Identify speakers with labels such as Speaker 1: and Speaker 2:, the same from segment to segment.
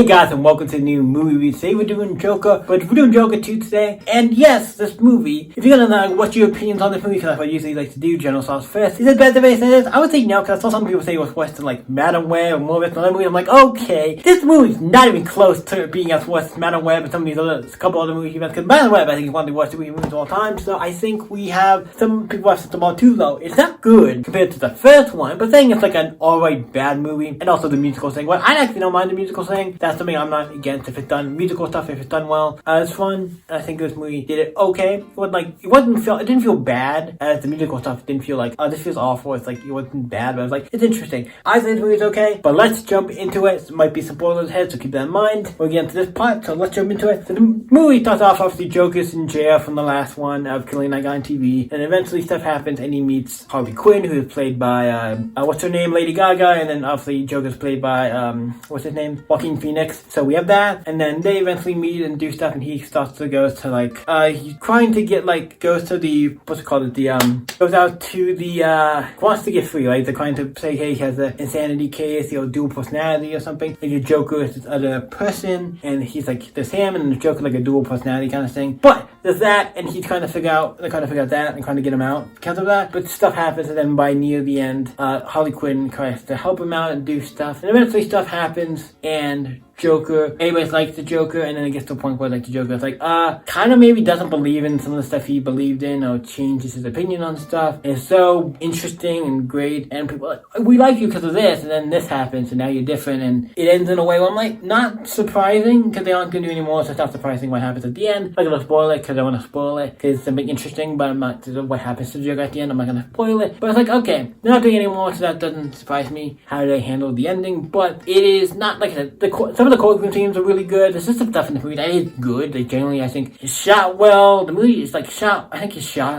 Speaker 1: Hey guys, and welcome to the new movie review. Today we're doing Joker, but we're doing Joker 2 today. And yes, this movie, if you're gonna know what's your opinions on this movie, because that's what I usually like to do, general thoughts first. Is it better than this? I would say no, because I saw some people say it was worse than like Madam Web or more of another movie. I'm like, okay, this movie's not even close to being as worse as Madam Web and some of these other, a couple other movies. Because Madam Web, I think, is one of the worst movies of all time. So I think we have some people have set the bar too low. It's not good compared to the first one, but saying it's like an alright bad movie, and also the musical thing. Well, I actually don't mind the musical thing. That's something I'm not against if it's done musical stuff, if it's done well. It's fun. I think this movie did it okay. It didn't feel bad as the musical stuff didn't feel like, oh, this feels awful. It's like, it wasn't bad, but I was like, it's interesting. I think this movie's okay, but let's jump into it. There might be some spoilers ahead, so keep that in mind. We'll get into this part, so let's jump into it. So the movie starts off, obviously, Joker's in jail from the last one of killing that guy on TV, and eventually stuff happens, and he meets Harley Quinn, who is played by, what's her name, Lady Gaga, and then obviously Joker's played by, what's his name, Joaquin Phoenix. So we have that, and then they eventually meet and do stuff, and he starts to go to like, he's trying to get like, goes to the, what's it called, goes out to the, wants to get free, like they're trying to say, hey, he has an insanity case, dual personality or something, like the Joker is this other person, and he's like, there's him, and the Joker like a dual personality kind of thing, but there's that, and he's trying to figure out that, and trying to get him out because of that, but stuff happens, and then by near the end, Harley Quinn tries to help him out and do stuff, and eventually stuff happens, and Joker, everybody's like the Joker, and then it gets to a point where like the Joker is like, kind of maybe doesn't believe in some of the stuff he believed in, or changes his opinion on stuff. It's so interesting and great, and people are like, we like you because of this, and then this happens, and now you're different, and it ends in a way where I'm like, not surprising, because they aren't going to do anymore, so it's not surprising what happens at the end. I'm not going to spoil it, because I want to spoil it, because it's something interesting, but I'm not, what happens to the Joker at the end, I'm not going to spoil it, but it's like, okay, they're not doing it anymore, so that doesn't surprise me, how they handle the ending, but it is not, like I said, some of the courtroom scenes are really good. There's just some stuff in the movie that is good. They generally, I think, is shot well. The movie is like shot,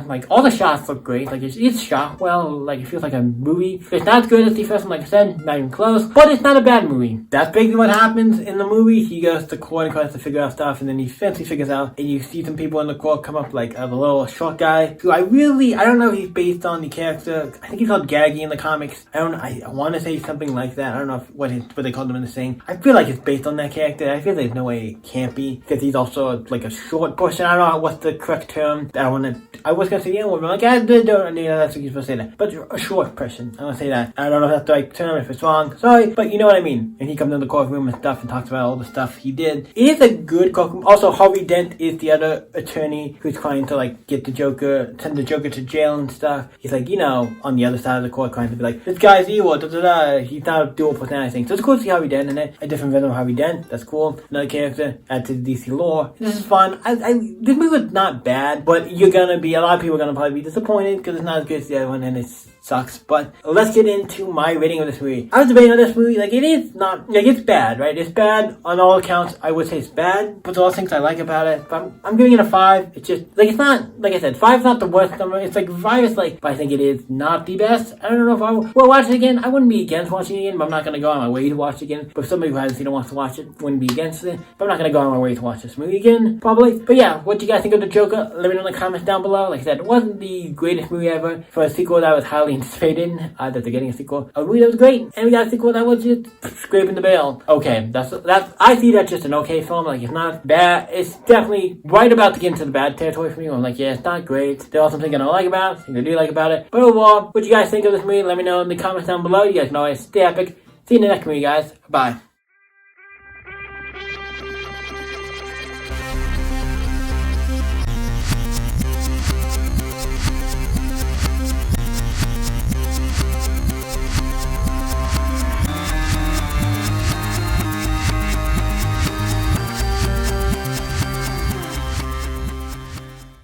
Speaker 1: like all the shots look great. Like it's shot well. Like it feels like a movie. It's not as good as the first one, like I said, not even close. But it's not a bad movie. That's basically what happens in the movie. He goes to court and tries to figure out stuff, and then he eventually figures out, and you see some people in the court come up, like the little short guy, who I don't know if he's based on the character. I think he's called Gaggy in the comics. I want to say something like that. I don't know what they called him in the thing. I feel like it's based on that character. I feel there's no way it can't be, because he's also like a short person. I don't know what's the correct term. I was gonna say, but I'm like, that's what you're supposed to say that. But a short person, I want to say that. I don't know if that's the right term, if it's wrong, sorry, but you know what I mean. And he comes in the courtroom and stuff and talks about all the stuff he did. It is a good courtroom. Also, Harvey Dent is the other attorney who's trying to like get the Joker, send the Joker to jail and stuff. He's like, on the other side of the court, trying to be like, this guy's evil, he's not a dual personality thing. So it's cool to see Harvey Dent in it, a different version of Harvey Dent. That's cool. Another character add to the DC lore. This is fun. This movie was not bad, but a lot of people are gonna probably be disappointed because it's not as good as the other one, and it sucks. But let's get into my rating of this movie. I was debating on this movie, like it is not, like it's bad, right? It's bad on all accounts. I would say it's bad, but there's a lot of things I like about it. But I'm giving it a 5. It's just, like it's not, like I said, 5 is not the worst number. It's like 5 is like, but I think it is not the best. I don't know if I will watch it again. I wouldn't be against watching it again, but I'm not gonna go on my way to watch it again. But if somebody who hasn't seen it wants to watch it, wouldn't be against it. But I'm not gonna go on my way to watch this movie again, probably. But yeah, what do you guys think of the Joker? Let me know in the comments down below. Like I said, it wasn't the greatest movie ever. For a sequel that was highly anticipated, that they're getting a sequel, a movie that was great, and we got a sequel that was just scraping the barrel. Okay, that's I see that's just an okay film. Like it's not bad. It's definitely right about to get into the bad territory for me. I'm like, yeah, it's not great. There are some things I don't like about it, things I do like about it. But overall, what you guys think of this movie? Let me know in the comments down below. You guys know I stay epic. See you in the next movie, guys. Bye.